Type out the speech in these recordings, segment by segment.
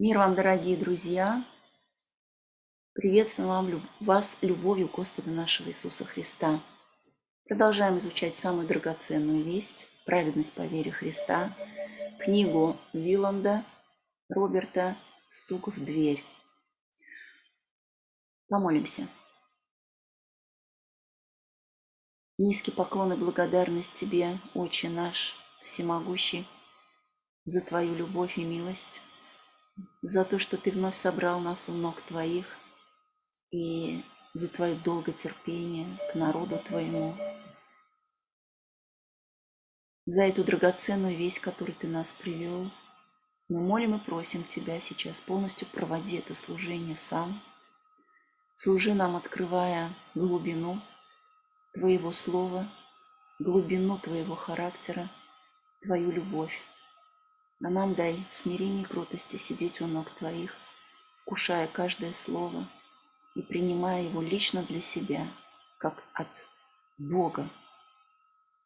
Мир вам, дорогие друзья! Приветствуем вас любовью Господа нашего Иисуса Христа. Продолжаем изучать самую драгоценную весть «Праведность по вере Христа», книгу Виланда Роберта «Стук в дверь». Помолимся. Низкий поклон и благодарность Тебе, Отче наш, всемогущий, за Твою любовь и милость, за то, что Ты вновь собрал нас у ног Твоих, и за Твое долготерпение к народу Твоему, за эту драгоценную весть, которой Ты нас привел. Мы молим и просим Тебя сейчас полностью проводи это служение сам. Служи нам, открывая глубину Твоего слова, глубину Твоего характера, Твою любовь. А нам дай в смирении и кротости сидеть у ног Твоих, вкушая каждое слово и принимая его лично для себя, как от Бога,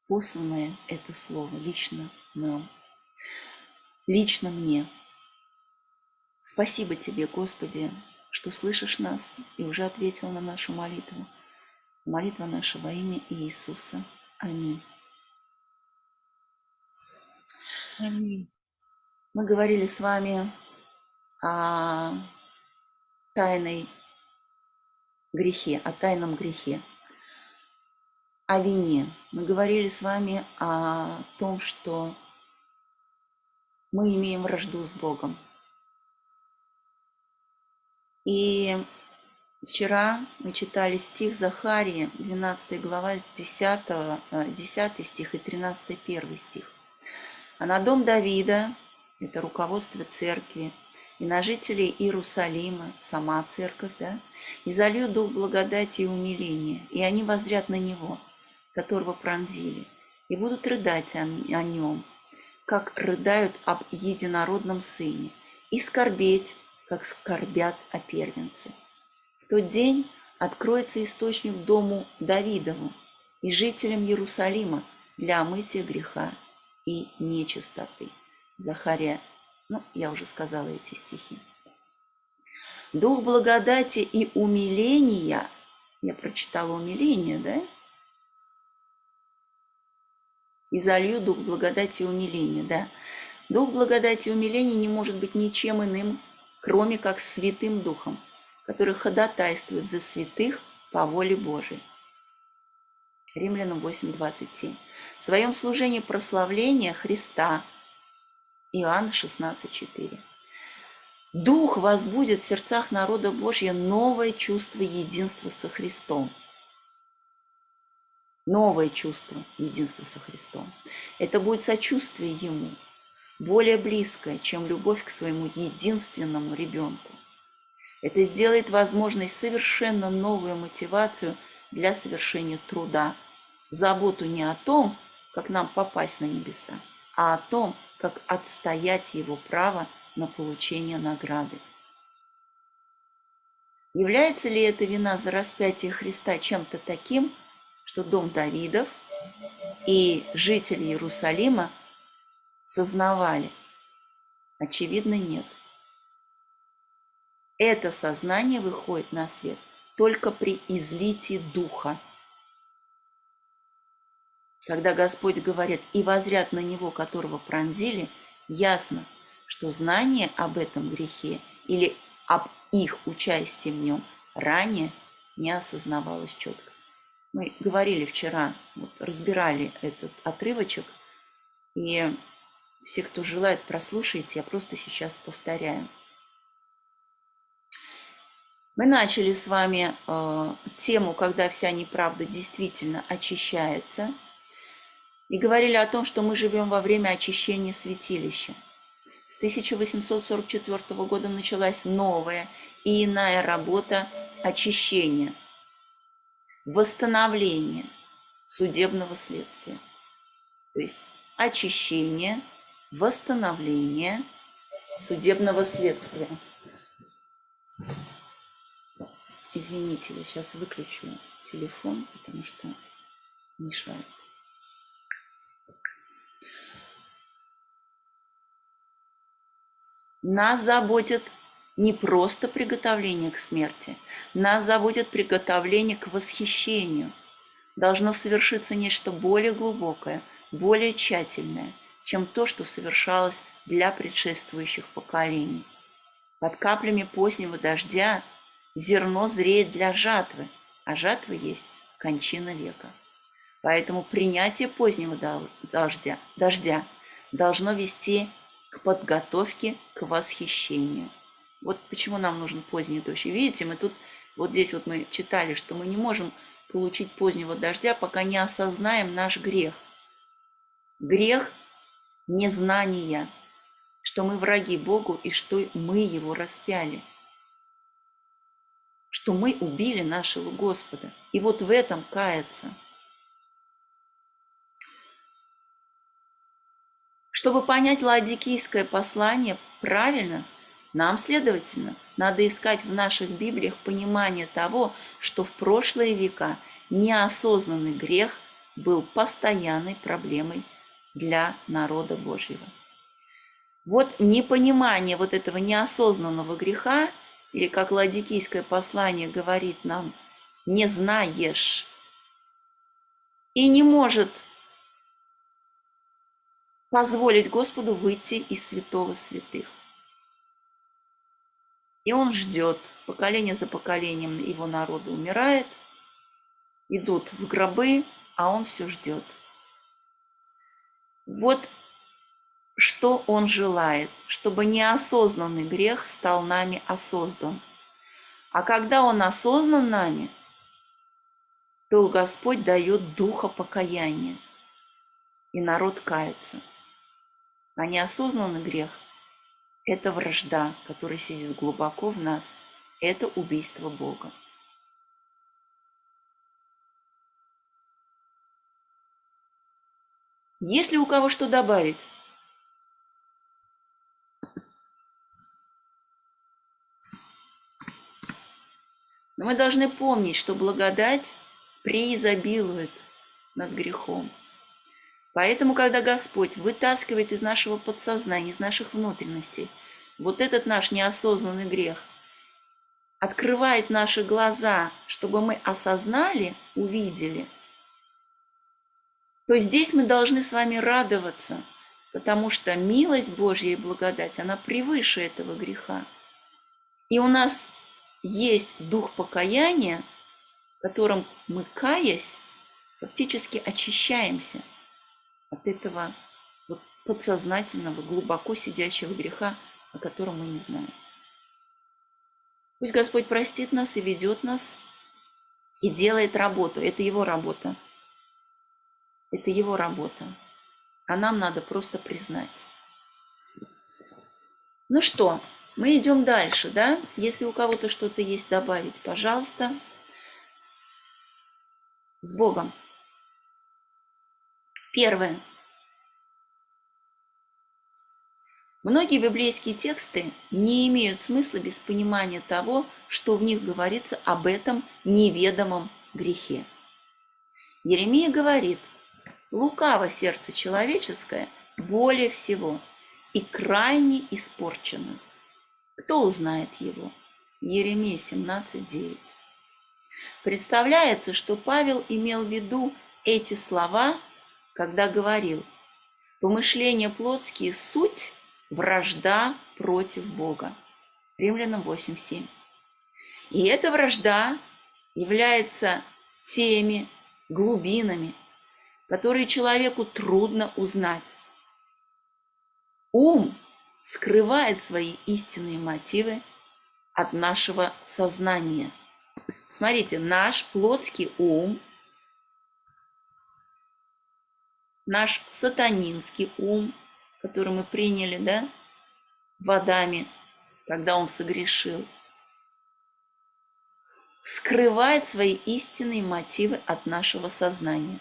посланное это слово лично нам, лично мне. Спасибо Тебе, Господи, что слышишь нас и уже ответил на нашу молитву. Молитва наша во имя Иисуса. Аминь. Аминь. Мы говорили с вами о тайной грехе, о тайном грехе, о вине. Мы говорили с вами о том, что мы имеем вражду с Богом. И вчера мы читали стих Захарии, 12 глава, с 10 стих и 13 1 стих. А на дом Давида, это руководство церкви, и на жителей Иерусалима, сама церковь, да, и залью дух благодати и умиления, и они воззрят на него, которого пронзили, и будут рыдать о нем, как рыдают об единородном сыне, и скорбеть, как скорбят о первенце. В тот день откроется источник дому Давидову и жителям Иерусалима для омытия греха и нечистоты. Захария, я уже сказала эти стихи. Дух благодати и умиления, я прочитала умиление, да? И залью дух благодати и умиления, да? Дух благодати и умиления не может быть ничем иным, кроме как Святым Духом, который ходатайствует за святых по воле Божией. Римлянам 8:27. В своем служении прославления Христа. Иоанна 16:4. Дух возбудит в сердцах народа Божьего новое чувство единства со Христом. Новое чувство единства со Христом. Это будет сочувствие Ему, более близкое, чем любовь к своему единственному ребенку. Это сделает возможной совершенно новую мотивацию для совершения труда. Заботу не о том, как нам попасть на небеса, а о том, как отстоять его право на получение награды. Является ли эта вина за распятие Христа чем-то таким, что дом Давидов и жители Иерусалима сознавали? Очевидно, нет. Это сознание выходит на свет только при излитии Духа. Когда Господь говорит «и возрят на него, которого пронзили», ясно, что знание об этом грехе или об их участии в нем ранее не осознавалось четко. Мы говорили вчера, разбирали этот отрывочек, и все, кто желает, прослушайте, я просто сейчас повторяю. Мы начали с вами тему, когда вся неправда действительно очищается, и говорили о том, что мы живем во время очищения святилища. С 1844 года началась новая и иная работа очищения, восстановления судебного следствия. То есть очищение, восстановление судебного следствия. Извините, я сейчас выключу телефон, потому что мешает. Нас заботит не просто приготовление к смерти, нас заботит приготовление к восхищению. Должно совершиться нечто более глубокое, более тщательное, чем то, что совершалось для предшествующих поколений. Под каплями позднего дождя зерно зреет для жатвы, а жатва есть кончина века. Поэтому принятие позднего дождя должно вести к подготовке к восхищению. Вот почему нам нужен поздний дождь. И видите, мы тут, вот здесь вот мы читали, что мы не можем получить позднего дождя, пока не осознаем наш грех. Грех незнания, что мы враги Богу и что мы Его распяли, что мы убили нашего Господа. И вот в этом каяться. Чтобы понять ладикийское послание правильно, нам, следовательно, надо искать в наших Библиях понимание того, что в прошлые века неосознанный грех был постоянной проблемой для народа Божьего. Вот непонимание вот этого неосознанного греха, или как ладикийское послание говорит нам, не знаешь и не может позволить Господу выйти из святого святых. И он ждет, поколение за поколением его народа умирает, идут в гробы, а он все ждет. Вот что он желает, чтобы неосознанный грех стал нами осознан. А когда он осознан нами, то Господь дает духа покаяния, и народ кается. А неосознанный грех – это вражда, которая сидит глубоко в нас, это убийство Бога. Есть ли у кого что добавить? Но мы должны помнить, что благодать преизобилует над грехом. Поэтому, когда Господь вытаскивает из нашего подсознания, из наших внутренностей вот этот наш неосознанный грех, открывает наши глаза, чтобы мы осознали, увидели, то здесь мы должны с вами радоваться, потому что милость Божья и благодать, она превыше этого греха. И у нас есть дух покаяния, которым мы, каясь, фактически очищаемся от этого вот подсознательного, глубоко сидящего греха, о котором мы не знаем. Пусть Господь простит нас и ведет нас, и делает работу. Это Его работа. Это Его работа. А нам надо просто признать. Ну что, мы идем дальше, да? Если у кого-то что-то есть добавить, пожалуйста. С Богом. Первое. Многие библейские тексты не имеют смысла без понимания того, что в них говорится об этом неведомом грехе. Иеремия говорит: «Лукаво сердце человеческое более всего и крайне испорчено. Кто узнает его?» Иеремия 17:9. Представляется, что Павел имел в виду эти слова, когда говорил: «Помышления плотские – суть вражда против Бога». Римлянам 8:7. И эта вражда является теми глубинами, которые человеку трудно узнать. Ум скрывает свои истинные мотивы от нашего сознания. Смотрите, наш плотский ум, наш сатанинский ум, который мы приняли, да, в Адаме, когда он согрешил, скрывает свои истинные мотивы от нашего сознания.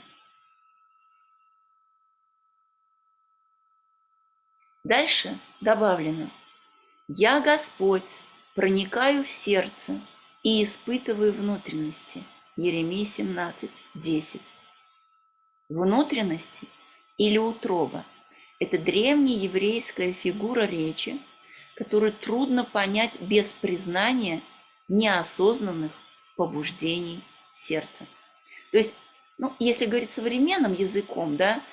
Дальше добавлено: «Я, Господь, проникаю в сердце и испытываю внутренности». Иеремия 17:10. Внутренности или утроба – это древняя еврейская фигура речи, которую трудно понять без признания неосознанных побуждений сердца. То есть, ну, если говорить современным языком, да,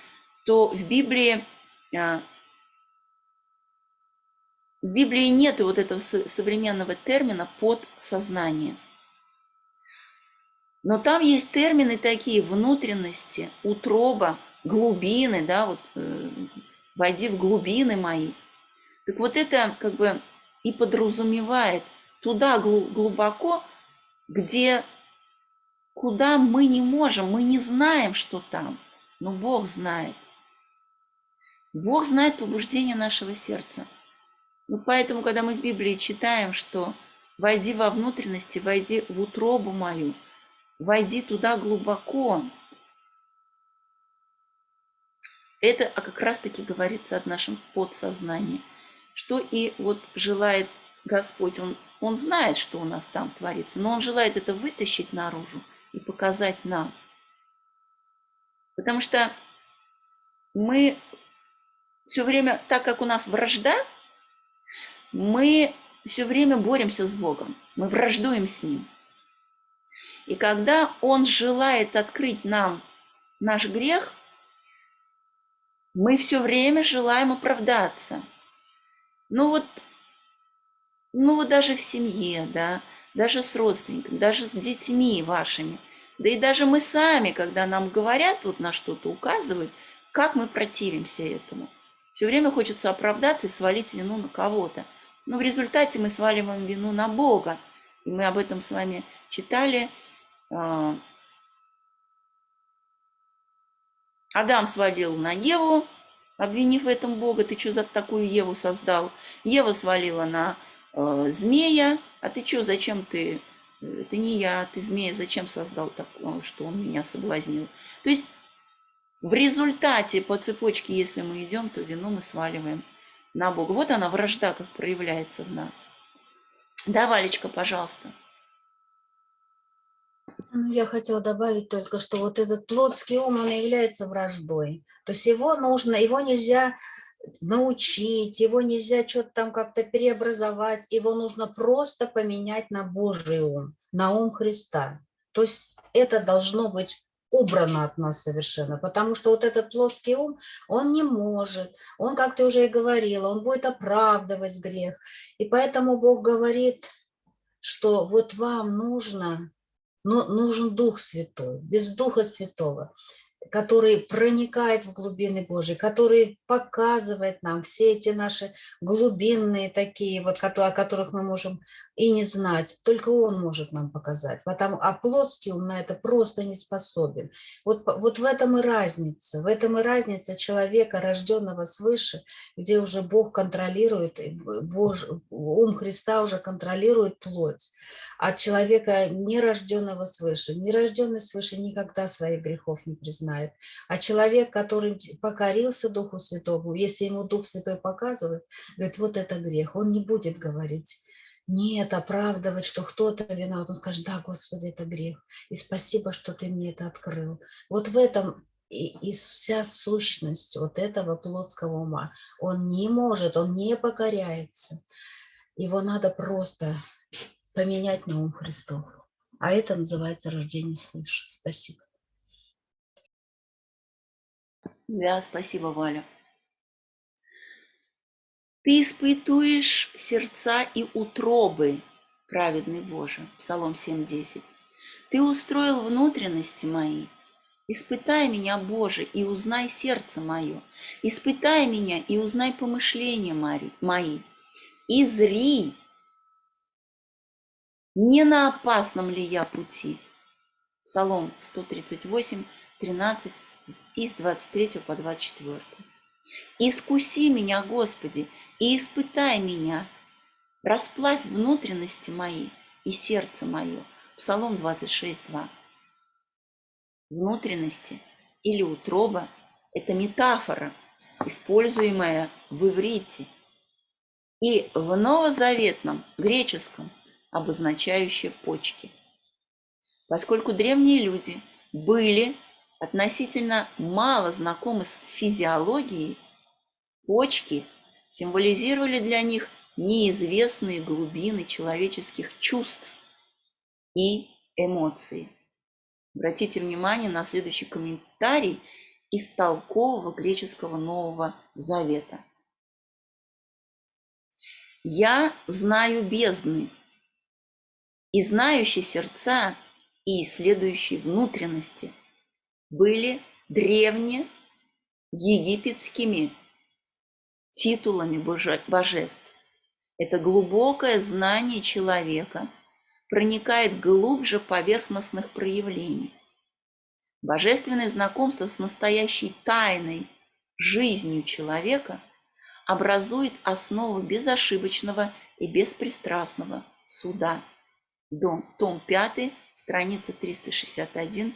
то в Библии нет вот этого современного термина подсознание. Но там есть термины такие: внутренности, утроба, глубины, да, вот войди в глубины мои. Так вот это как бы и подразумевает туда глубоко, куда мы не можем, мы не знаем, что там, но Бог знает. Бог знает побуждение нашего сердца. Ну, поэтому, когда мы в Библии читаем, что «войди во внутренности, войди в утробу мою», «войди туда глубоко», это как раз-таки говорится о нашем подсознании, что и вот желает Господь. Он знает, что у нас там творится, но Он желает это вытащить наружу и показать нам. Потому что мы все время, так как у нас вражда, мы все время боремся с Богом, мы враждуем с Ним. И когда Он желает открыть нам наш грех, мы все время желаем оправдаться. Ну вот даже в семье, да, даже с родственниками, даже с детьми вашими, да и даже мы сами, когда нам говорят, вот на что-то указывают, как мы противимся этому. Все время хочется оправдаться и свалить вину на кого-то. Но в результате мы сваливаем вину на Бога. И мы об этом с вами читали. Адам свалил на Еву, обвинив в этом Бога: ты что за такую Еву создал? Ева свалила на змея: а ты что, зачем ты, это не я, ты змея зачем создал такое, что он меня соблазнил? То есть в результате по цепочке, если мы идем, то вину мы сваливаем на Бога. Вот она, вражда, как проявляется в нас. Да, Валечка, пожалуйста. Я хотела добавить только, что вот этот плотский ум, он является враждой. То есть его нельзя научить, его нельзя что-то там как-то преобразовать, его нужно просто поменять на Божий ум, на ум Христа. То есть это должно быть убрано от нас совершенно, потому что вот этот плотский ум, он не может, он, как ты уже и говорила, он будет оправдывать грех. И поэтому Бог говорит, что вот вам нужен Дух Святой. Без Духа Святого, который проникает в глубины Божьи, который показывает нам все эти наши глубинные такие, вот, о которых мы можем и не знать. Только Он может нам показать. А плотский ум на это просто не способен. Вот в этом и разница. В этом и разница человека, рожденного свыше, где уже Бог контролирует, ум Христа уже контролирует плоть. А человека, нерожденного свыше, нерожденный свыше никогда своих грехов не признает. А человек, который покорился Духу Святому, если ему Дух Святой показывает, говорит, вот это грех, он не будет говорить, нет, оправдывать, что кто-то виноват. Он скажет, да, Господи, это грех, и спасибо, что ты мне это открыл. Вот в этом и вся сущность вот этого плотского ума. Он не может, он не покоряется. Его надо просто поменять на ум Христов. А это называется рождение свыше. Спасибо. Да, спасибо, Валя. Ты испытуешь сердца и утробы, праведный Боже. Псалом 7:10. Ты устроил внутренности мои. Испытай меня, Боже, и узнай сердце мое. Испытай меня и узнай помышления мои. И зри, не на опасном ли я пути. Псалом 138, 13 и с 23 по 24. Искуси меня, Господи, и испытай меня. Расплавь внутренности мои и сердце мое. Псалом 26:2. Внутренности или утроба – это метафора, используемая в иврите и в новозаветном греческом, обозначающая почки. Поскольку древние люди были относительно мало знакомы с физиологией, почки символизировали для них неизвестные глубины человеческих чувств и эмоций. Обратите внимание на следующий комментарий из толкового греческого Нового Завета. «Я знаю бездны, и знающие сердца, и исследующие внутренности были древнеегипетскими титулами божеств. Это глубокое знание человека проникает глубже поверхностных проявлений. Божественное знакомство с настоящей тайной жизнью человека образует основу безошибочного и беспристрастного суда». Том 5, страница 361-362.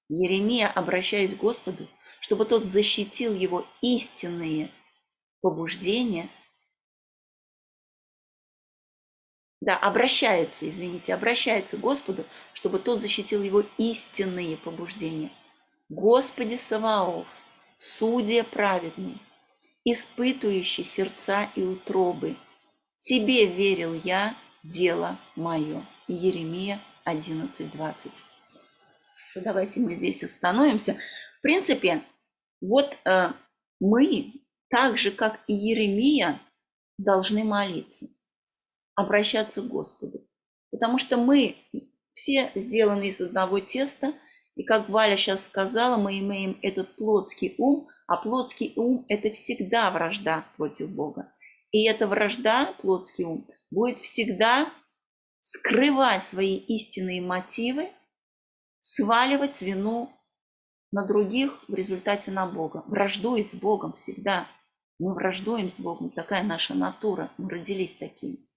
Иеремия, обращаясь к Господу, чтобы тот защитил его истинные побуждения, обращается к Господу, чтобы тот защитил его истинные побуждения. «Господи Саваоф, судья праведный, испытующий сердца и утробы, Тебе верил я, дело мое». Иеремия 11:20. Давайте мы здесь остановимся. В принципе, вот мы, так же, как и Иеремия, должны молиться, обращаться к Господу. Потому что мы все сделаны из одного теста, и как Валя сейчас сказала, мы имеем этот плотский ум, а плотский ум – это всегда вражда против Бога. И эта вражда, плотский ум, будет всегда скрывать свои истинные мотивы, сваливать вину на других, в результате на Бога. Враждует с Богом всегда. Мы враждуем с Богом, такая наша натура, мы родились такими.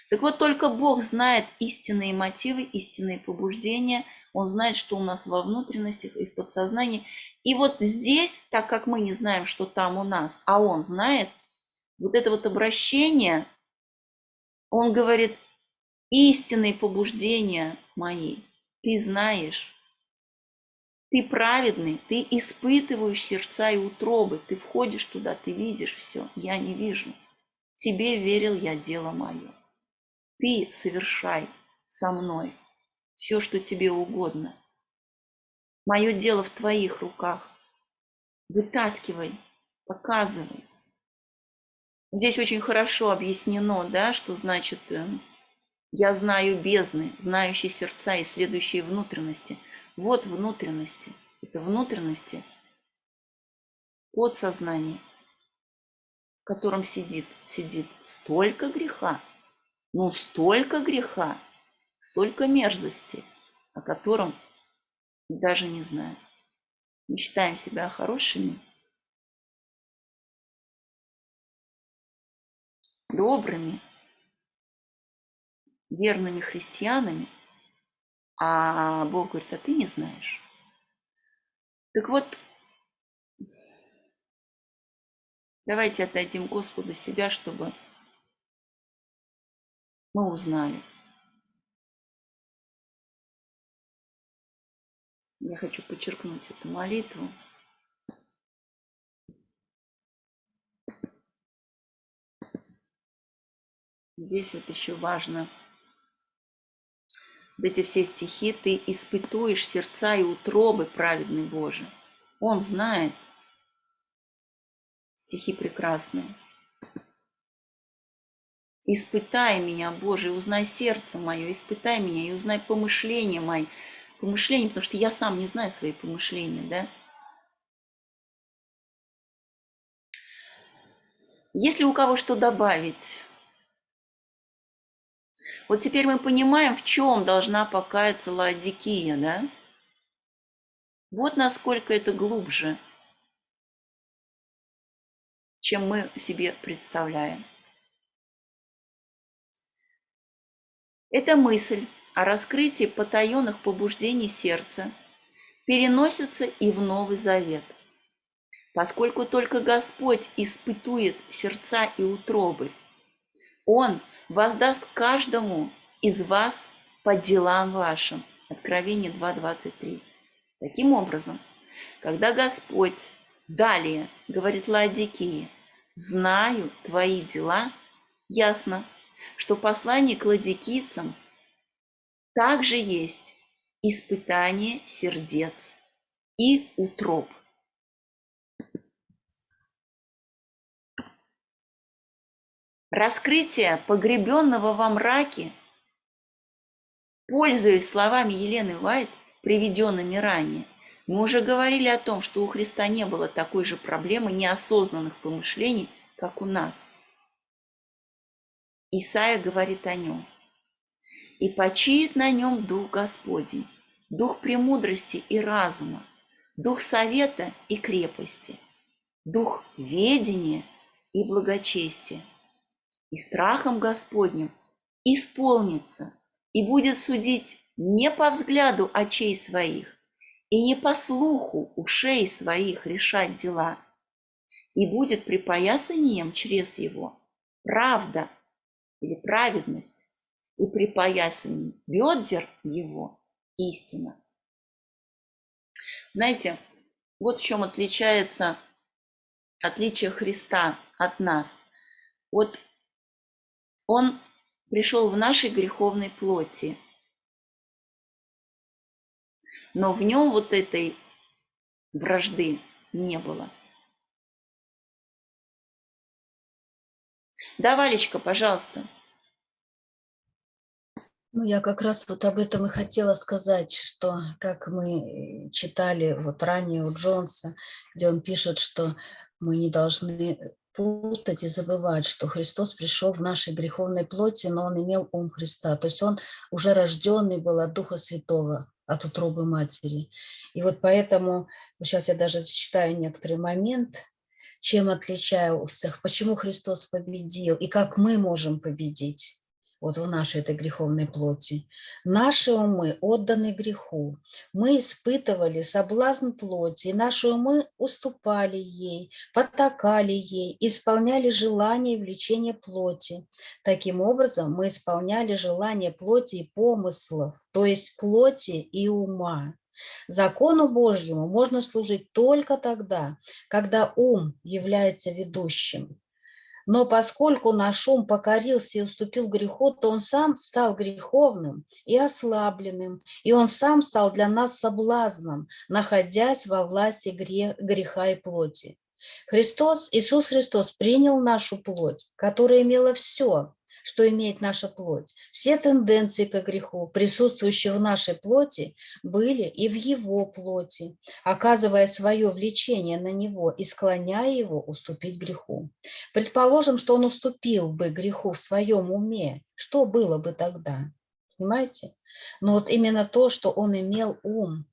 Так вот, только Бог знает истинные мотивы, истинные побуждения. Он знает, что у нас во внутренностях и в подсознании. И вот здесь, так как мы не знаем, что там у нас, а Он знает, вот это вот обращение, Он говорит: истинные побуждения мои, ты знаешь, ты праведный, ты испытываешь сердца и утробы, ты входишь туда, ты видишь все, я не вижу. Тебе верил я, дело мое. Ты совершай со мной все, что тебе угодно. Мое дело в твоих руках. Вытаскивай, показывай. Здесь очень хорошо объяснено, что значит «я знаю бездны, знающие сердца, исследующие внутренности». Вот внутренности. Это внутренности подсознания, в котором сидит столько греха, столько греха, столько мерзости, о котором даже не знаем. Мы считаем себя хорошими, добрыми, верными христианами, а Бог говорит: а ты не знаешь. Так вот, давайте отдадим Господу себя, чтобы мы узнали. Я хочу подчеркнуть эту молитву. Здесь вот еще важно, вот эти все стихи: ты испытуешь сердца и утробы, праведный Боже. Он знает. Стихи прекрасные. Испытай меня, Боже, и узнай сердце мое, испытай меня и узнай помышления мои. Помышления, потому что я сам не знаю свои помышления, Если у кого что добавить? Вот теперь мы понимаем, в чем должна покаяться Лаодикия, Вот насколько это глубже, чем мы себе представляем. Эта мысль о раскрытии потаенных побуждений сердца переносится и в Новый Завет, поскольку только Господь испытует сердца и утробы. Он воздаст каждому из вас по делам вашим. Откровение 2:23. Таким образом, когда Господь далее говорит Лаодикии: знаю твои дела. Ясно, что послание к ладикийцам также есть испытание сердец и утроб. Раскрытие погребенного во мраке, пользуясь словами Елены Уайт, приведенными ранее, мы уже говорили о том, что у Христа не было такой же проблемы неосознанных помышлений, как у нас. Исайя говорит о нем. «И почиет на нем Дух Господень, Дух премудрости и разума, Дух совета и крепости, Дух ведения и благочестия, и страхом Господним исполнится, и будет судить не по взгляду очей своих, и не по слуху ушей своих решать дела, и будет припоясанием чрез его правда или праведность, и припоясанием бедер его истина». Знаете, вот в чем отличие Христа от нас. Вот Он пришел в нашей греховной плоти, но в нем вот этой вражды не было. Да, Валечка, пожалуйста. Ну, я как раз вот об этом и хотела сказать, что как мы читали вот ранее у Джонса, где он пишет, что мы не должны путать и забывать, что Христос пришел в нашей греховной плоти, но он имел ум Христа. То есть он уже рожденный был от Духа Святого, от утробы матери. И вот поэтому, сейчас я даже зачитаю некоторый момент, чем отличался, почему Христос победил и как мы можем победить вот в нашей этой греховной плоти. Наши умы отданы греху. Мы испытывали соблазн плоти, и наши умы уступали ей, потакали ей, исполняли желания и влечения плоти. Таким образом, мы исполняли желания плоти и помыслов, то есть плоти и ума. Закону Божьему можно служить только тогда, когда ум является ведущим. Но поскольку наш ум покорился и уступил греху, то он сам стал греховным и ослабленным, и он сам стал для нас соблазном, находясь во власти греха и плоти. Иисус Христос принял нашу плоть, которая имела все, что имеет наша плоть. Все тенденции к греху, присутствующие в нашей плоти, были и в его плоти, оказывая свое влечение на него и склоняя его уступить греху. Предположим, что он уступил бы греху в своем уме, что было бы тогда? Понимаете? Но вот именно то, что он имел ум,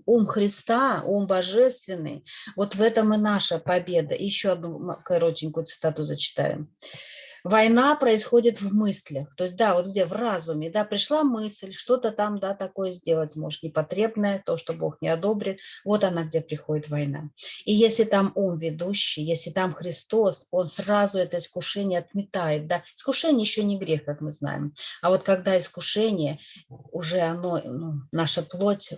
ум Христа, ум божественный, вот в этом и наша победа. Еще одну коротенькую цитату зачитаем. Война происходит в мыслях, то есть, да, вот где в разуме, да, пришла мысль, что-то там, да, такое сделать, может, непотребное, то, что Бог не одобрит, вот она, где приходит война. И если там ум ведущий, если там Христос, он сразу это искушение отметает, да, искушение еще не грех, как мы знаем, а вот когда искушение, уже оно, наша плоть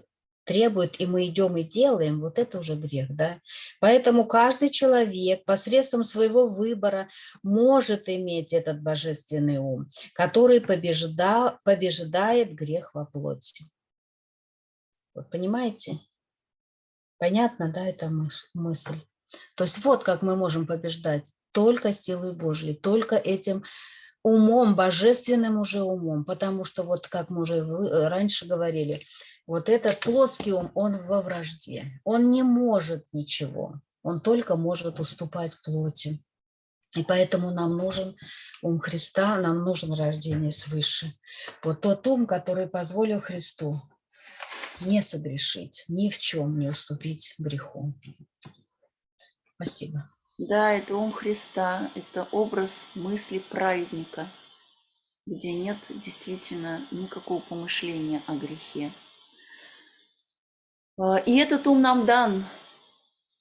требует, и мы идем и делаем, вот это уже грех, да. Поэтому каждый человек посредством своего выбора может иметь этот божественный ум, который побеждает грех во плоти. Вот понимаете? Понятно, да, эта мысль? То есть вот как мы можем побеждать. Только силой Божьей, только этим умом, божественным уже умом. Потому что вот как мы уже раньше говорили, вот этот плотский ум, он во вражде. Он не может ничего. Он только может уступать плоти. И поэтому нам нужен ум Христа, нам нужно рождение свыше. Вот тот ум, который позволил Христу не согрешить, ни в чем не уступить греху. Спасибо. Да, это ум Христа, это образ мысли праведника, где нет действительно никакого помышления о грехе. И этот ум нам дан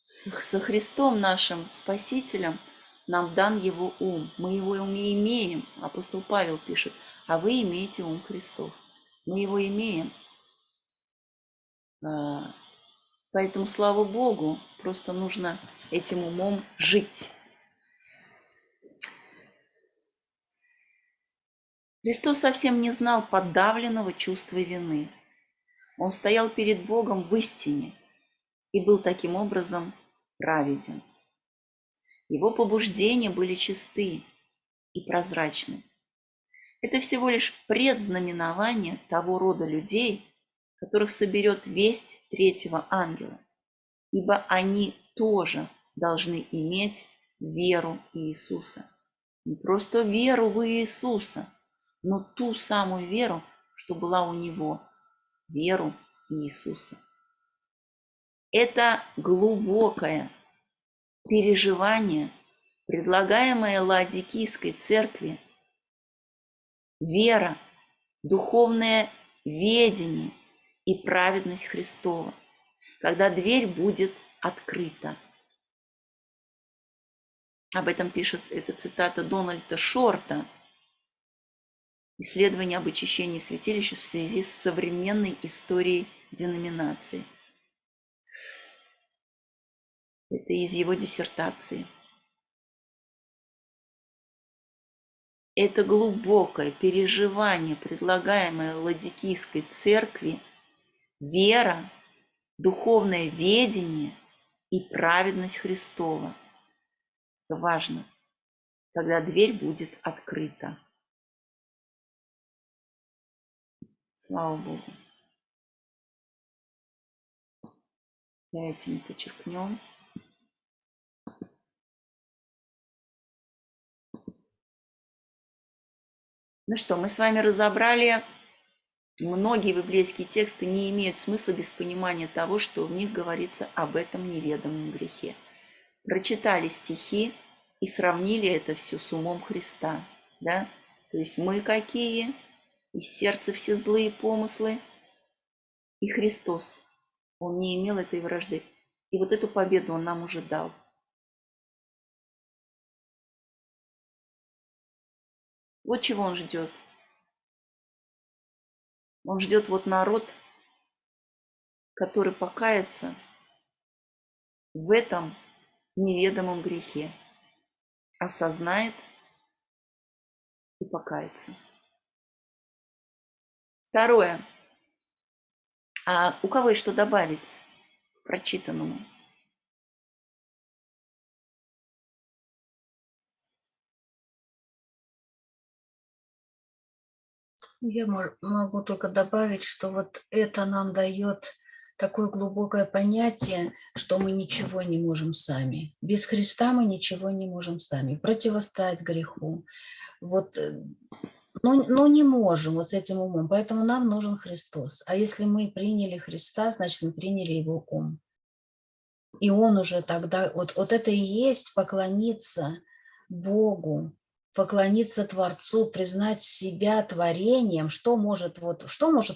со Христом, нашим Спасителем, нам дан его ум. Мы его ум имеем. Апостол Павел пишет, а вы имеете ум Христов. Мы его имеем. Поэтому, слава Богу, просто нужно этим умом жить. Христос совсем не знал подавленного чувства вины. Он стоял перед Богом в истине и был таким образом праведен. Его побуждения были чисты и прозрачны. Это всего лишь предзнаменование того рода людей, которых соберет весть третьего ангела, ибо они тоже должны иметь веру Иисуса. Не просто веру в Иисуса, но ту самую веру, что была у Него, веру Иисуса. Это глубокое переживание, предлагаемое Лаодикийской церкви, вера, духовное ведение и праведность Христова, когда дверь будет открыта. Об этом пишет эта цитата Дональда Шорта. Исследование об очищении святилища в связи с современной историей деноминации. Это из его диссертации. Это глубокое переживание, предлагаемое Ладикийской церкви, вера, духовное ведение и праведность Христова. Это важно, когда дверь будет открыта. Слава Богу. Давайте мы подчеркнем. Ну что, мы с вами разобрали, многие библейские тексты не имеют смысла без понимания того, что в них говорится об этом неведомом грехе. Прочитали стихи и сравнили это все с умом Христа. Да? То есть мы какие, из сердца все злые помыслы, и Христос. Он не имел этой вражды. И вот эту победу Он нам уже дал. Вот чего Он ждет. Он ждет вот народ, который покается в этом неведомом грехе, осознает и покается. Второе. А у кого есть что добавить к прочитанному? Я могу только добавить, что вот это нам дает такое глубокое понятие, что мы ничего не можем сами. Без Христа мы ничего не можем сами. Противостоять греху. Вот, но не можем вот с этим умом. Поэтому нам нужен Христос. А если мы приняли Христа, значит, мы приняли Его ум. И Он уже тогда, вот это и есть поклониться Богу, поклониться Творцу, признать себя творением. Что может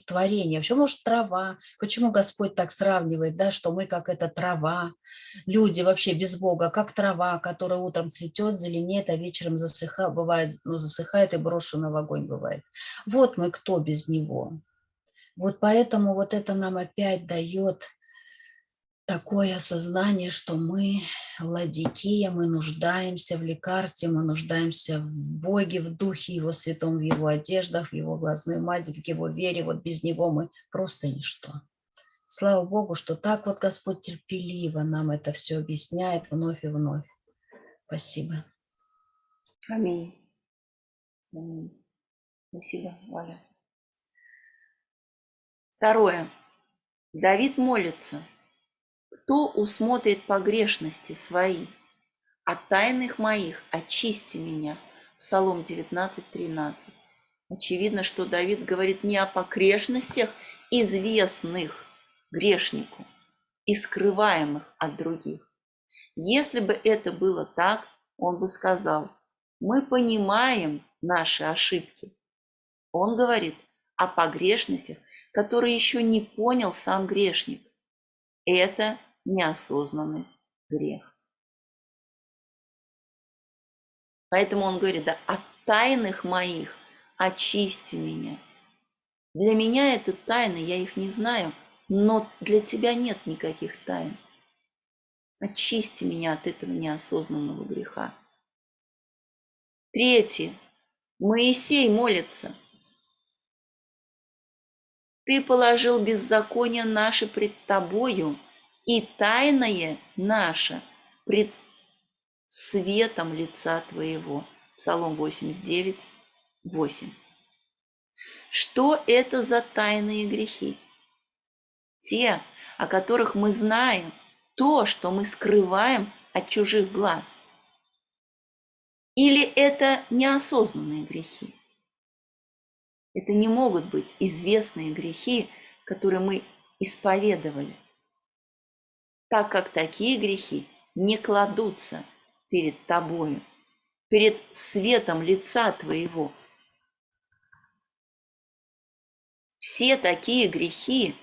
творение, что может трава? Почему Господь так сравнивает, да, что мы как эта трава, люди вообще без Бога, как трава, которая утром цветет, зеленеет, а вечером засыхает, бывает, засыхает и брошена в огонь бывает. Вот мы кто без Него. Вот поэтому вот это нам опять дает такое осознание, что мы Ладикия, мы нуждаемся в лекарстве, мы нуждаемся в Боге, в Духе Его Святом, в Его одеждах, в Его глазной мази, в Его вере. Вот без Него мы просто ничто. Слава Богу, что так вот Господь терпеливо нам это все объясняет вновь и вновь. Спасибо. Аминь. Аминь. Спасибо, Валя. Второе. Давид молится. Кто усмотрит погрешности свои? От тайных моих очисти меня. Псалом 19:13. Очевидно, что Давид говорит не о погрешностях, известных грешнику и скрываемых от других. Если бы это было так, он бы сказал: мы понимаем наши ошибки. Он говорит о погрешностях, которые еще не понял сам грешник. Это неосознанный грех. Поэтому он говорит: да, от тайных моих очисти меня. Для меня это тайны, я их не знаю, но для тебя нет никаких тайн. Очисти меня от этого неосознанного греха. Третье. Моисей молится. Ты положил беззаконие наше пред тобою, и тайное наше пред светом лица твоего. Псалом 89, 8. Что это за тайные грехи? Те, о которых мы знаем, то, что мы скрываем от чужих глаз. Или это неосознанные грехи? Это не могут быть известные грехи, которые мы исповедовали, так как такие грехи не кладутся перед тобою, перед светом лица твоего. Все такие грехи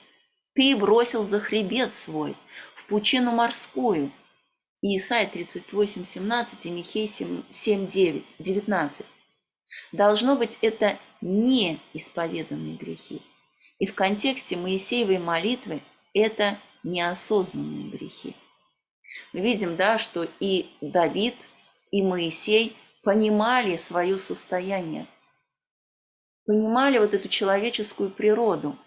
ты бросил за хребет свой, в пучину морскую. Исайя 38, 17 и Михей 7, 9, 19. Должно быть, это не исповеданные грехи. И в контексте Моисеевой молитвы это неосознанные грехи. Мы видим, да, что и Давид, и Моисей понимали свое состояние, понимали вот эту человеческую природу,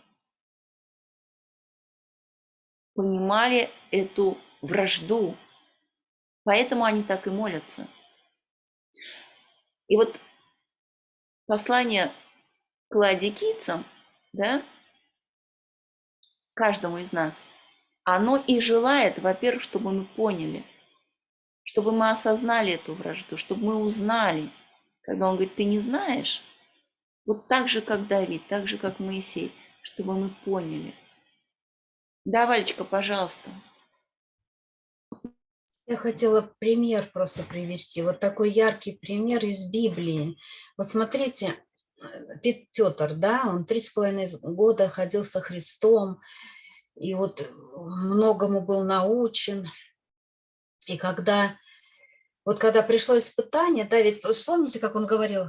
понимали эту вражду, поэтому они так и молятся. И вот послание к ладикийцам, да, каждому из нас, оно и желает, во-первых, чтобы мы поняли, чтобы мы осознали эту вражду, чтобы мы узнали, когда он говорит, ты не знаешь, вот так же, как Давид, так же, как Моисей, чтобы мы поняли. Да, Валечка, пожалуйста. Я хотела пример просто привести, вот такой яркий пример из Библии. Вот смотрите, Петр, да, он 3,5 года ходил со Христом, и вот многому был научен. И когда пришло испытание, да, ведь вспомните, как он говорил,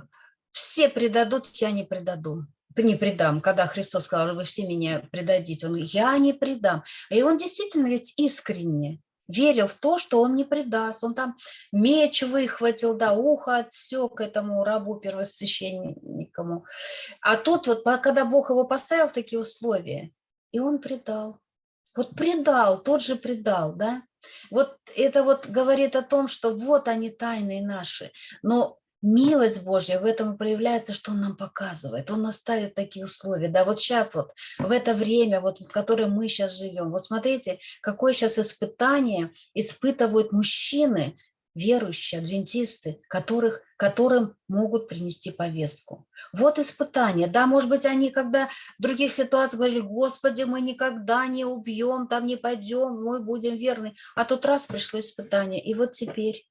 все предадут, я не предаду. Не предам, когда Христос сказал, вы все меня предадите. Он говорит, я не предам. И он действительно ведь искренне верил в то, что он не предаст. Он там меч выхватил, да, ухо отсек этому рабу первосвященнику. А тут вот, когда Бог его поставил в такие условия, и он предал. Вот предал, тот же предал, да? Вот это вот говорит о том, что вот они тайны наши, но милость Божья в этом проявляется, что Он нам показывает, Он нас ставит такие условия. Да, вот сейчас вот, в это время, вот, в которое мы сейчас живем, вот смотрите, какое сейчас испытание испытывают мужчины, верующие, адвентисты, которым могут принести повестку. Вот испытание. Да, может быть, они когда в других ситуациях говорили, Господи, мы никогда не убьем, там не пойдем, мы будем верны. А тот раз пришло испытание. И вот теперь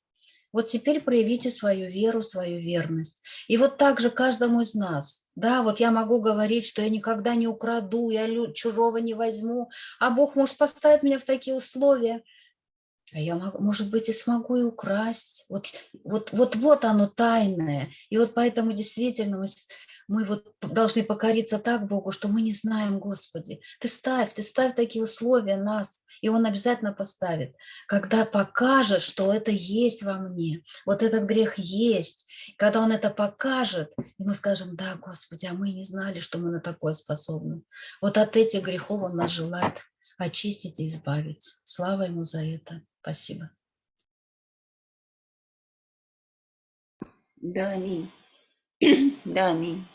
проявите свою веру, свою верность. И вот так же каждому из нас. Да, вот я могу говорить, что я никогда не украду, я чужого не возьму, а Бог может поставить меня в такие условия, а я, может быть, и смогу и украсть. Вот оно тайное. И вот поэтому действительно мы вот должны покориться так Богу, что мы не знаем, Господи. Ты ставь такие условия нас, и Он обязательно поставит. Когда покажет, что это есть во мне, вот этот грех есть, когда Он это покажет, и мы скажем, да, Господи, а мы не знали, что мы на такое способны. Вот от этих грехов Он нас желает очистить и избавить. Слава Ему за это. Спасибо. Да, аминь. Да, аминь.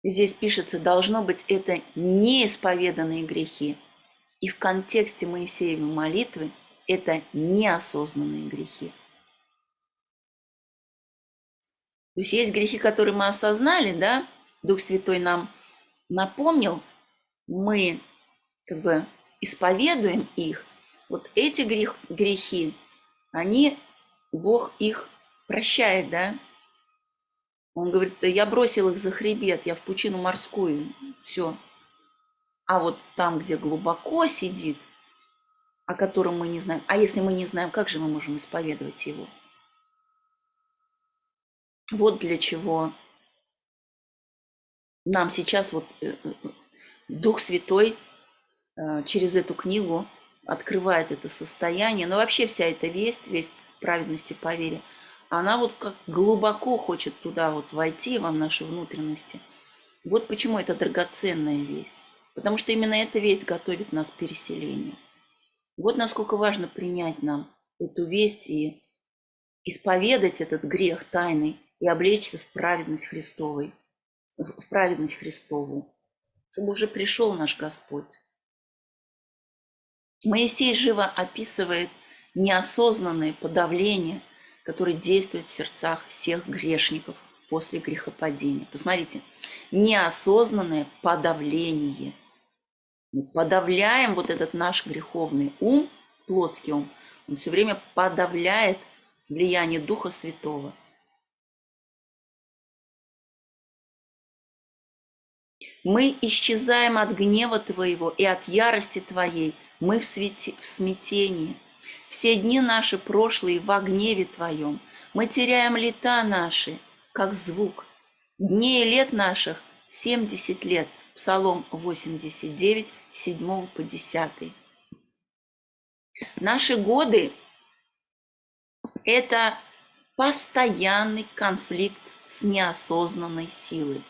Здесь пишется, должно быть, это неисповеданные грехи. И в контексте Моисеевой молитвы это неосознанные грехи. То есть грехи, которые мы осознали, да, Дух Святой нам напомнил, мы как бы исповедуем их. Вот эти грехи, Бог их прощает, да. Он говорит, я бросил их за хребет, я в пучину морскую, все. А вот там, где глубоко сидит, о котором мы не знаем, а если мы не знаем, как же мы можем исповедовать его? Вот для чего нам сейчас вот Дух Святой через эту книгу открывает это состояние. Но вообще вся эта весть праведности по вере, она вот как глубоко хочет туда вот войти, во наши внутренности. Вот почему это драгоценная весть. Потому что именно эта весть готовит нас к переселению. Вот насколько важно принять нам эту весть и исповедать этот грех тайный и облечься в праведность Христовой, в праведность Христову, чтобы уже пришел наш Господь. Моисей живо описывает неосознанное подавление, которое действует в сердцах всех грешников после грехопадения. Посмотрите, неосознанное подавление. Мы подавляем вот этот наш греховный ум, плотский ум, он все время подавляет влияние Духа Святого. Мы исчезаем от гнева Твоего и от ярости Твоей, мы в смятении. Все дни наши прошлые во гневе Твоем. Мы теряем лета наши, как звук. Дней и лет наших 70 лет. Псалом 89, 7 по 10. Наши годы – это постоянный конфликт с неосознанной силой.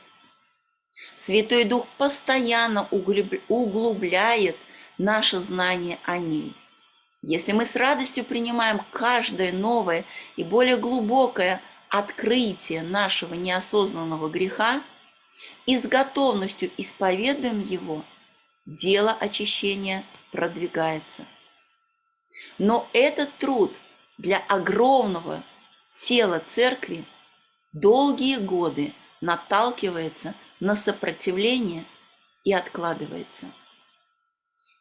Святой Дух постоянно углубляет наше знание о ней. Если мы с радостью принимаем каждое новое и более глубокое открытие нашего неосознанного греха и с готовностью исповедуем его, дело очищения продвигается. Но этот труд для огромного тела церкви долгие годы наталкивается на сопротивление и откладывается.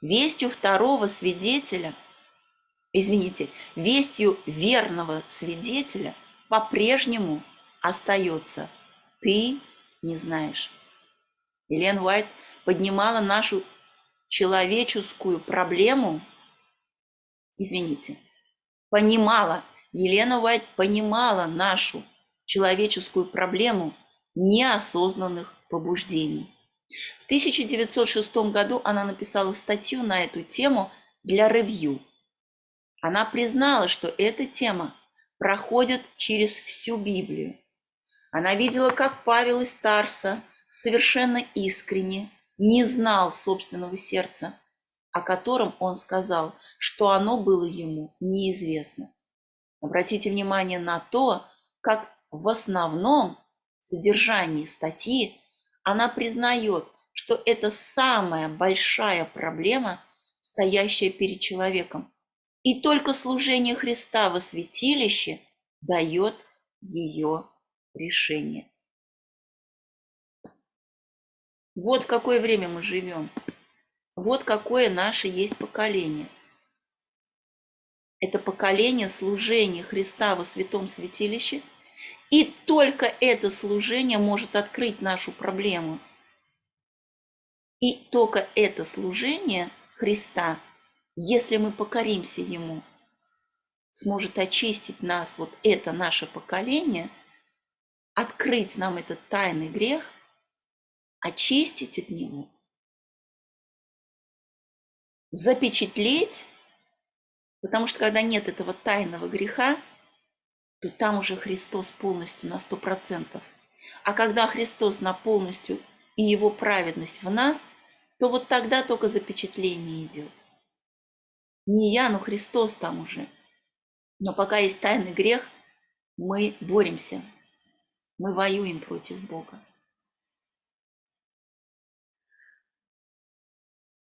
Вестью верного свидетеля по-прежнему остается «ты не знаешь». Эллен Уайт поднимала нашу человеческую проблему, Елена Уайт понимала нашу человеческую проблему неосознанных побуждений. В 1906 году она написала статью на эту тему для Review. Она признала, что эта тема проходит через всю Библию. Она видела, как Павел из Тарса совершенно искренне не знал собственного сердца, о котором он сказал, что оно было ему неизвестно. Обратите внимание на то, как в основном содержании статьи она признает, что это самая большая проблема, стоящая перед человеком. И только служение Христа во святилище дает ее решение. Вот в какое время мы живем. Вот какое наше есть поколение. Это поколение служения Христа во святом святилище. И только это служение может открыть нашу проблему. И только это служение Христа, если мы покоримся Ему, сможет очистить нас, вот это наше поколение, открыть нам этот тайный грех, очистить от него, запечатлеть, потому что когда нет этого тайного греха, то там уже Христос полностью на 100%. А когда Христос на полностью и Его праведность в нас, то вот тогда только запечатление идет. Не я, но Христос там уже. Но пока есть тайный грех, мы боремся, мы воюем против Бога.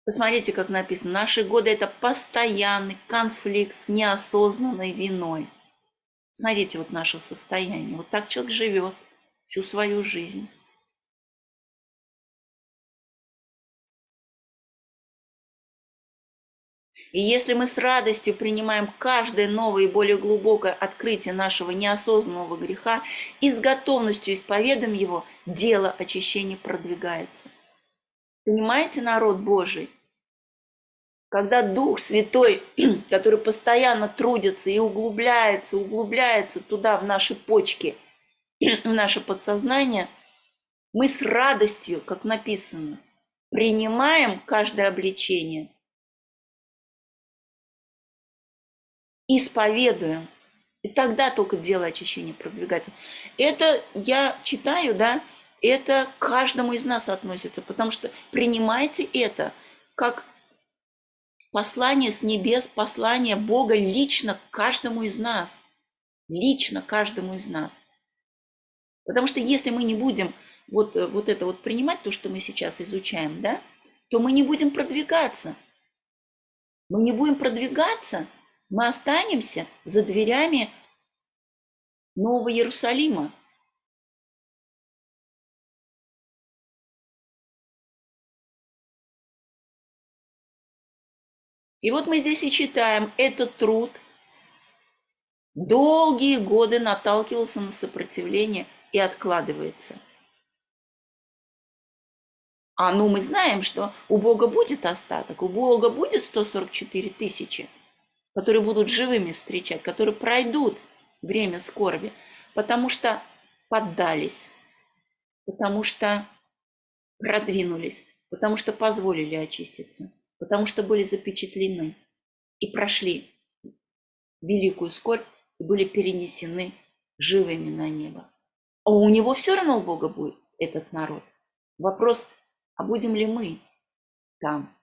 Посмотрите, как написано, наши годы – это постоянный конфликт с неосознанной виной. Смотрите, вот наше состояние. Вот так человек живет всю свою жизнь. И если мы с радостью принимаем каждое новое и более глубокое открытие нашего неосознанного греха и с готовностью исповедуем его, дело очищения продвигается. Понимаете, народ Божий? Когда Дух Святой, который постоянно трудится и углубляется туда, в наши почки, в наше подсознание, Мы с радостью, как написано, принимаем каждое обличение, исповедуем. И тогда только дело очищения продвигается. Это я читаю, да, это к каждому из нас относится, потому что принимайте это как послание с небес, послание Бога лично к каждому из нас. Лично каждому из нас. Потому что если мы не будем вот это вот принимать, то, что мы сейчас изучаем, да, то мы не будем продвигаться. Мы не будем продвигаться, мы останемся за дверями Нового Иерусалима. И вот мы здесь и читаем, этот труд долгие годы наталкивался на сопротивление и откладывается. А ну мы знаем, что у Бога будет остаток, у Бога будет 144 тысячи, которые будут живыми встречать, которые пройдут время скорби, потому что поддались, потому что продвинулись, потому что позволили очиститься, потому что были запечатлены и прошли великую скорбь и были перенесены живыми на небо. А у него все равно у Бога будет этот народ. Вопрос, а будем ли мы там?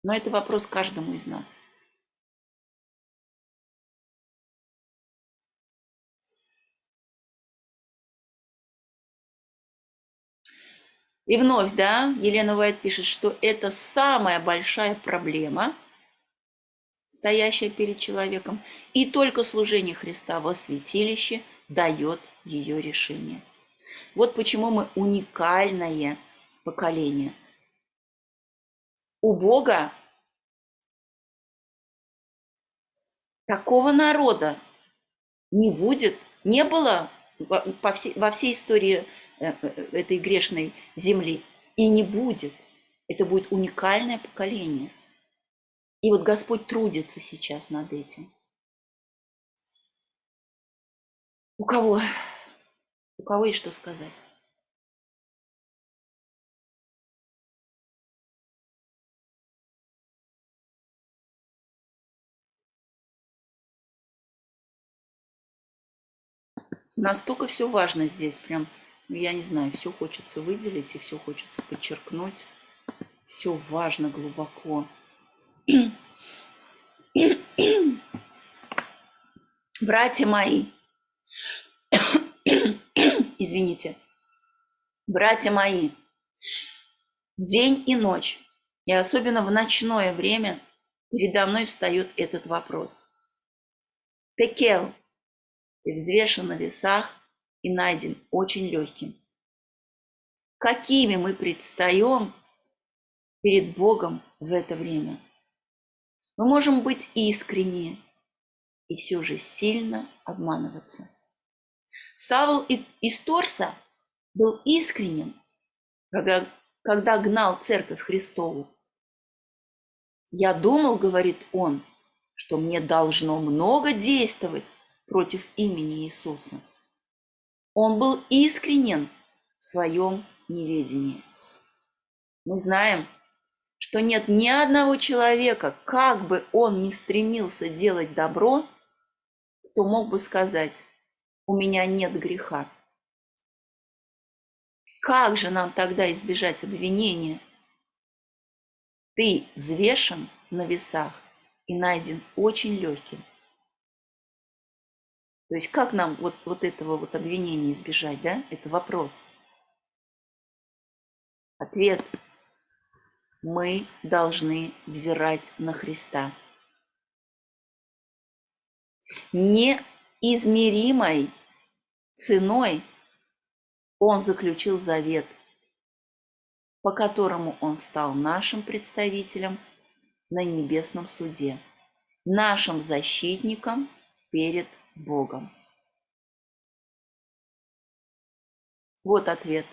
Но это вопрос каждому из нас. И вновь, да, Елена Уайт пишет, что это самая большая проблема, стоящая перед человеком, и только служение Христа во святилище дает ее решение. Вот почему мы уникальное поколение. У Бога такого народа не будет, не было во всей истории этой грешной земли. И не будет. Это будет уникальное поколение. И вот Господь трудится сейчас над этим. У кого есть что сказать? Настолько все важно здесь, прям, я не знаю, все хочется выделить и все хочется подчеркнуть. Все важно глубоко. Братья мои, извините, братья мои, день и ночь, и особенно в ночное время, передо мной встает этот вопрос. Текел, ты взвешен на весах и найден очень легким. Какими мы предстаем перед Богом в это время? Мы можем быть искренни и все же сильно обманываться. Савл из Торса был искренен, когда гнал церковь Христову. Я думал, говорит он, что мне должно много действовать против имени Иисуса. Он был искренен в своем неведении. Мы знаем, что нет ни одного человека, как бы он ни стремился делать добро, кто мог бы сказать, у меня нет греха. Как же нам тогда избежать обвинения? Ты взвешен на весах и найден очень легким. То есть как нам вот этого вот обвинения избежать, да? Это вопрос. Ответ. Мы должны взирать на Христа. Неизмеримой ценой Он заключил завет, по которому Он стал нашим представителем на небесном суде, нашим защитником перед Богом. Вот ответ.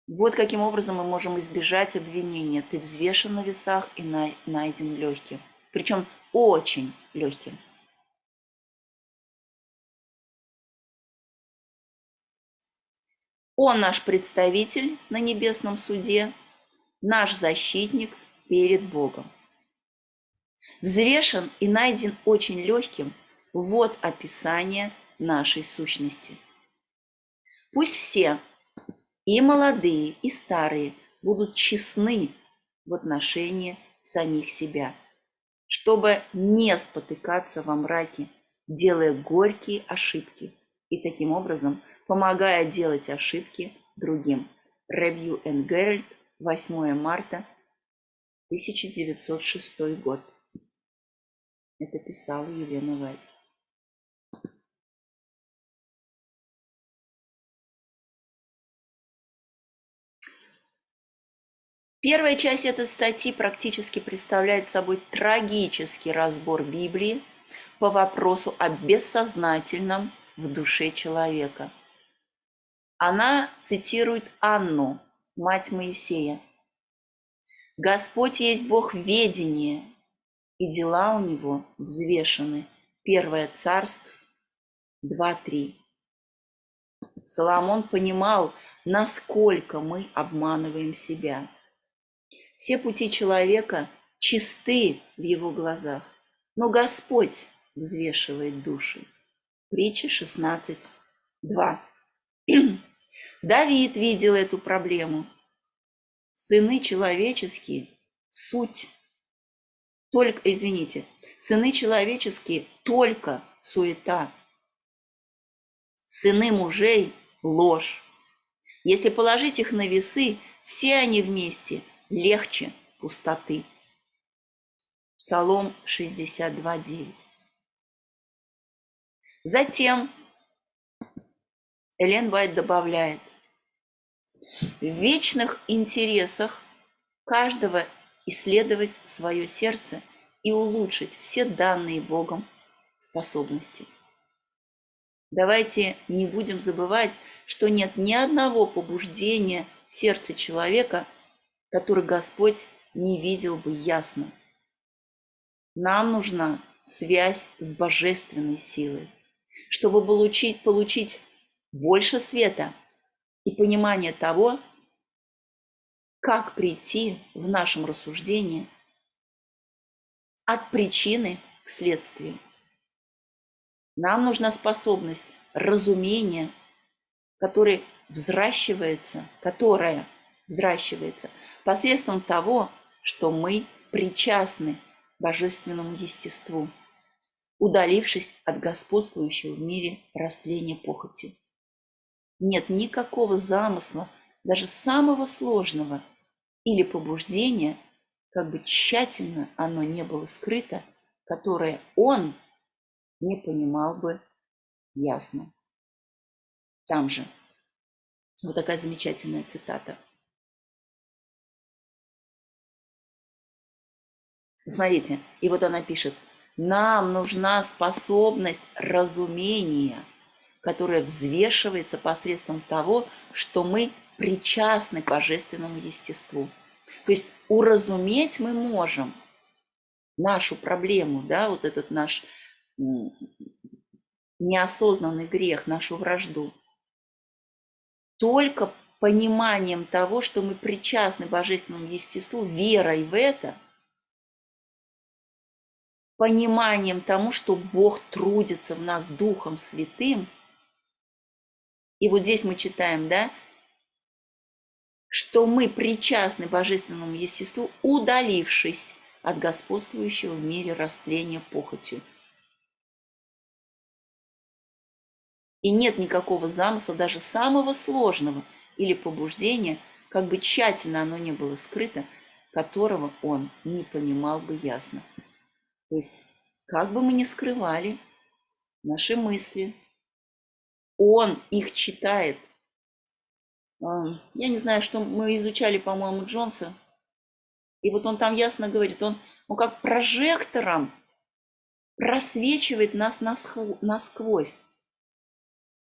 Вот каким образом мы можем избежать обвинения. Ты взвешен на весах и найден легким. Причем очень легким. Он наш представитель на небесном суде, наш защитник перед Богом. Взвешен и найден очень легким. Вот описание нашей сущности. Пусть все, и молодые, и старые, будут честны в отношении самих себя, чтобы не спотыкаться во мраке, делая горькие ошибки и таким образом помогая делать ошибки другим. Ревью Н. Геральт, 8 марта 1906 год. Это писала Елена Вайт. Первая часть этой статьи практически представляет собой трагический разбор Библии по вопросу о бессознательном в душе человека. Она цитирует Анну, мать Моисея. «Господь есть Бог ведения, и дела у него взвешены». 1 Царств 2:3. Соломон понимал, насколько мы обманываем себя. Все пути человека чисты в его глазах, но Господь взвешивает души. Притча 16:2. Давид видел эту проблему. Сыны человеческие – суть. Сыны человеческие – только суета. Сыны мужей – ложь. Если положить их на весы, все они вместе легче пустоты. Псалом 62:9. Затем Эллен Уайт добавляет: в вечных интересах каждого исследовать свое сердце и улучшить все данные Богом способности. Давайте не будем забывать, что нет ни одного побуждения в сердце человека, который Господь не видел бы ясно. Нам нужна связь с божественной силой, чтобы получить больше света и понимания того, как прийти в нашем рассуждении от причины к следствию. Нам нужна способность разумения, которая взращивается посредством того, что мы причастны божественному естеству, удалившись от господствующего в мире растления похотью. Нет никакого замысла, даже самого сложного, или побуждения, как бы тщательно оно не было скрыто, которое он не понимал бы ясно. Там же. Вот такая замечательная цитата. Смотрите, и вот она пишет: нам нужна способность разумения, которая взвешивается посредством того, что мы причастны к божественному естеству. То есть уразуметь мы можем нашу проблему, да, вот этот наш неосознанный грех, нашу вражду, только пониманием того, что мы причастны божественному естеству, верой в это, пониманием тому, что Бог трудится в нас Духом Святым. И вот здесь мы читаем, да, что мы причастны божественному естеству, удалившись от господствующего в мире растления похотью. И нет никакого замысла, даже самого сложного или побуждения, как бы тщательно оно ни было скрыто, которого он не понимал бы ясно. То есть, как бы мы ни скрывали наши мысли, он их читает. Я не знаю, что мы изучали, по-моему, Джонса, и вот он там ясно говорит, он как прожектором просвечивает нас насквозь.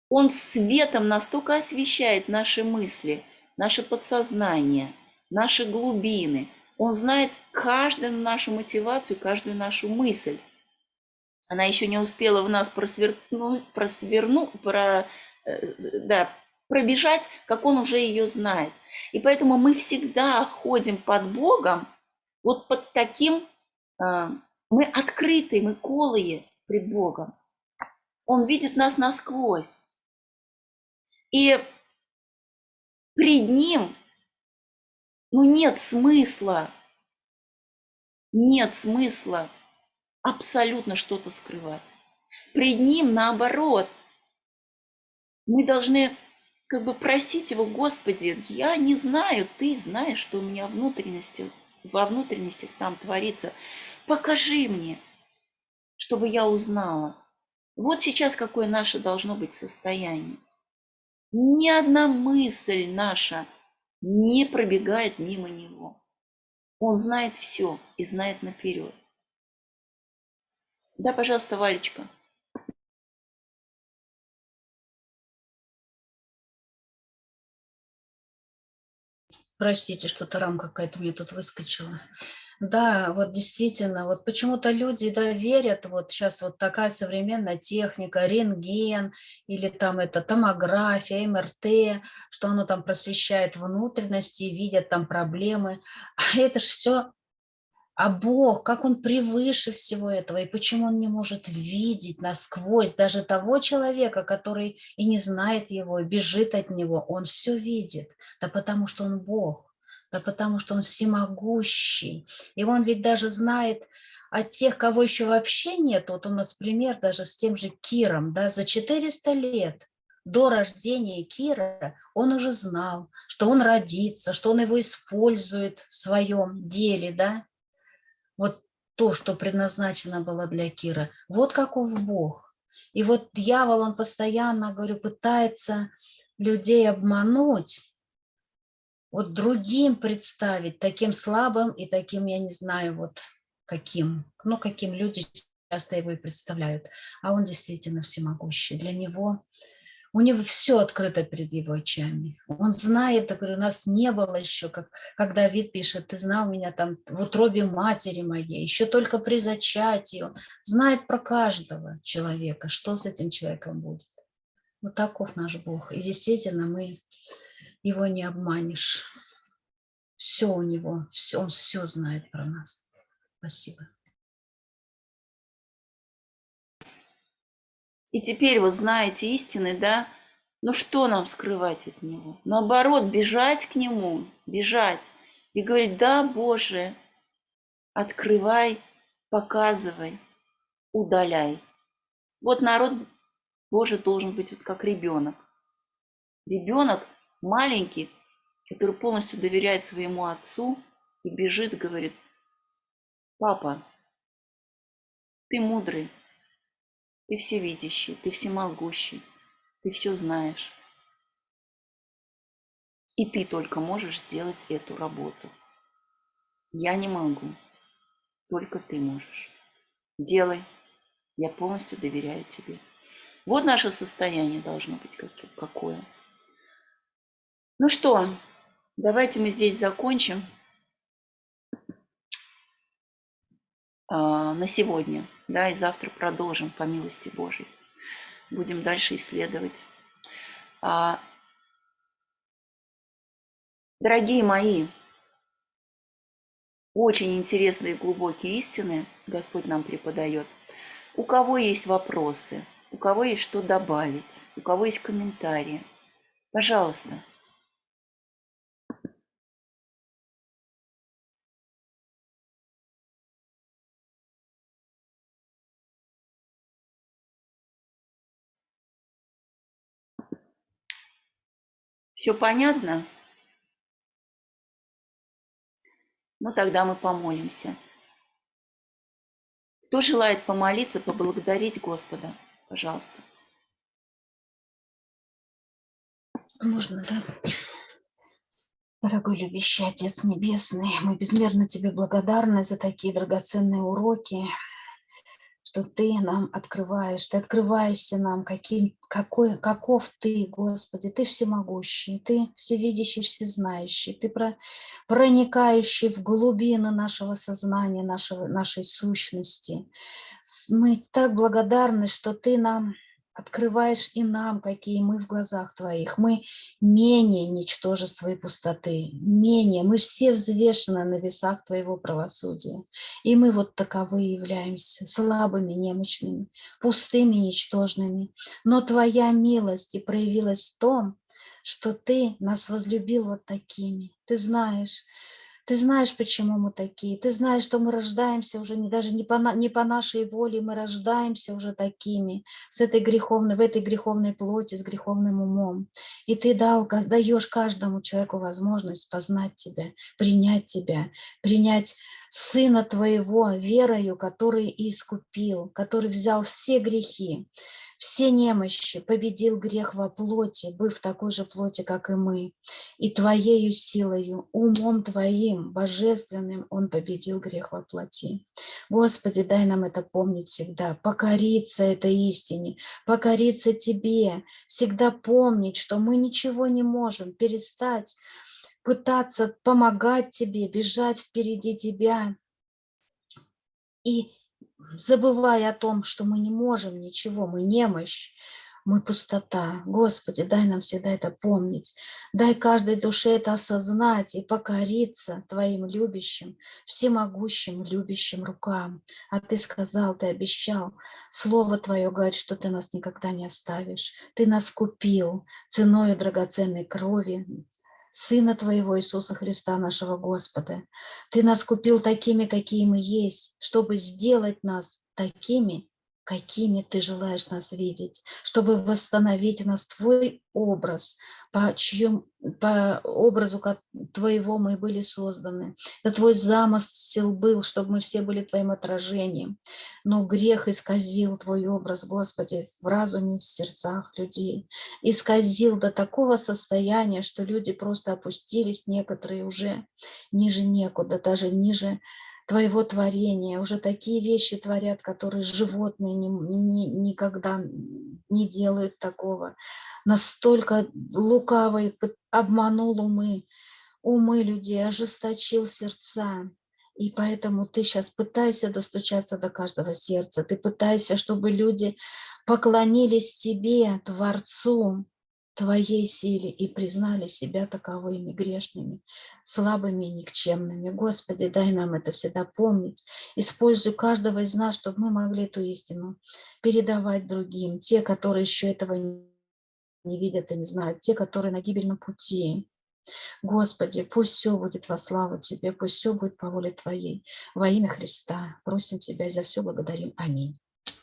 Он светом настолько освещает наши мысли, наше подсознание, наши глубины. Он знает каждую нашу мотивацию, каждую нашу мысль. Она еще не успела в нас пробежать, как он уже ее знает. И поэтому мы всегда ходим под Богом вот под таким, мы открытые, мы голые пред Богом. Он видит нас насквозь. И пред Ним, нет смысла абсолютно что-то скрывать. Пред Ним, наоборот, мы должны просить Его: Господи, я не знаю, Ты знаешь, что у меня во внутренностях там творится. Покажи мне, чтобы я узнала. Вот сейчас какое наше должно быть состояние. Ни одна мысль наша не пробегает мимо Него. Он знает все и знает наперед. Да, пожалуйста, Валечка. Простите, что-то рамка какая-то мне тут выскочила. Да, вот действительно, вот почему-то люди, да, верят, вот сейчас вот такая современная техника, рентген или там это томография, МРТ, что оно там просвещает внутренности, видят там проблемы. А это же все. А Бог, как Он превыше всего этого, и почему Он не может видеть насквозь даже того человека, который и не знает Его, и бежит от Него, Он все видит, да потому что Он Бог, да потому что Он всемогущий. И Он ведь даже знает о тех, кого еще вообще нет. Вот у нас пример даже с тем же Киром, да, за 400 лет до рождения Кира он уже знал, что он родится, что он его использует в своем деле, да, вот то, что предназначено было для Кира. Вот каков Бог. И вот дьявол, он постоянно, говорю, пытается людей обмануть, вот другим представить таким слабым и таким, я не знаю, вот каким, каким люди часто его и представляют. А он действительно всемогущий. Для него у него все открыто перед его очами. Он знает, я говорю, у нас не было еще, как Давид пишет, ты знал меня там в утробе матери моей, еще только при зачатии. Он знает про каждого человека, что с этим человеком будет. Вот таков наш Бог. И действительно, мы его не обманешь. Все у него, он все знает про нас. Спасибо. И теперь вот знаете истины, да? Что нам скрывать от Него? Наоборот, бежать к Нему, бежать. И говорить: да, Боже, открывай, показывай, удаляй. Вот народ Божий должен быть вот как ребенок. Ребенок маленький, который полностью доверяет своему отцу и бежит, говорит: папа, ты мудрый, ты всевидящий, ты всемогущий, ты все знаешь. И ты только можешь сделать эту работу. Я не могу, только ты можешь. Делай, я полностью доверяю тебе. Вот наше состояние должно быть какое. Ну что, давайте мы здесь закончим на сегодня, да, и завтра продолжим по милости Божьей. Будем дальше исследовать. Дорогие мои, очень интересные глубокие истины Господь нам преподает. У кого есть вопросы, у кого есть что добавить, у кого есть комментарии, пожалуйста. Все понятно? Тогда мы помолимся. Кто желает помолиться, поблагодарить Господа? Пожалуйста. Можно, да? Дорогой любящий Отец Небесный, мы безмерно Тебе благодарны за такие драгоценные уроки, что Ты нам открываешь, Ты открываешься нам, каков Ты, Господи, Ты всемогущий, Ты всевидящий, всезнающий, Ты проникающий в глубины нашего сознания, нашей сущности. Мы так благодарны, что Ты нам открываешь и нам, какие мы в глазах Твоих. Мы менее ничтожества и пустоты, менее. Мы все взвешены на весах Твоего правосудия. И мы вот таковы являемся, слабыми, немощными, пустыми, ничтожными. Но Твоя милость и проявилась в том, что Ты нас возлюбил вот такими. Ты знаешь, почему мы такие. Ты знаешь, что мы рождаемся уже даже не по нашей воле, мы рождаемся уже такими, в этой греховной плоти, с греховным умом. И ты даешь каждому человеку возможность познать тебя, принять Сына Твоего верою, который искупил, который взял все грехи, все немощи, победил грех во плоти, быв такой же плоти, как и мы. И Твоею силою, умом Твоим, божественным, Он победил грех во плоти. Господи, дай нам это помнить всегда, покориться этой истине, покориться Тебе, всегда помнить, что мы ничего не можем, перестать пытаться помогать Тебе, бежать впереди Тебя и забывая о том, что мы не можем ничего, мы немощь, мы пустота. Господи, дай нам всегда это помнить. Дай каждой душе это осознать и покориться Твоим любящим, всемогущим, любящим рукам. А Ты сказал, Ты обещал, Слово Твое говорит, что Ты нас никогда не оставишь. Ты нас купил ценою драгоценной крови Сына Твоего Иисуса Христа, нашего Господа. Ты нас купил такими, какие мы есть, чтобы сделать нас такими, какими Ты желаешь нас видеть, чтобы восстановить в нас Твой образ, по образу Твоего мы были созданы. Это Твой замысел был, чтобы мы все были Твоим отражением. Но грех исказил Твой образ, Господи, в разуме, в сердцах людей. Исказил до такого состояния, что люди просто опустились, некоторые уже ниже некуда, даже ниже Твоего творения. Уже такие вещи творят, которые животные никогда не делают такого. Настолько лукавый обманул умы людей, ожесточил сердца. И поэтому ты сейчас пытайся достучаться до каждого сердца. Ты пытайся, чтобы люди поклонились Тебе, Творцу, Твоей силе и признали себя таковыми грешными, слабыми и никчемными. Господи, дай нам это всегда помнить. Используй каждого из нас, чтобы мы могли эту истину передавать другим. Те, которые еще этого не видят и не знают, те, которые на гибельном пути. Господи, пусть все будет во славу Тебе, пусть все будет по воле Твоей. Во имя Христа просим Тебя и за все благодарим. Аминь.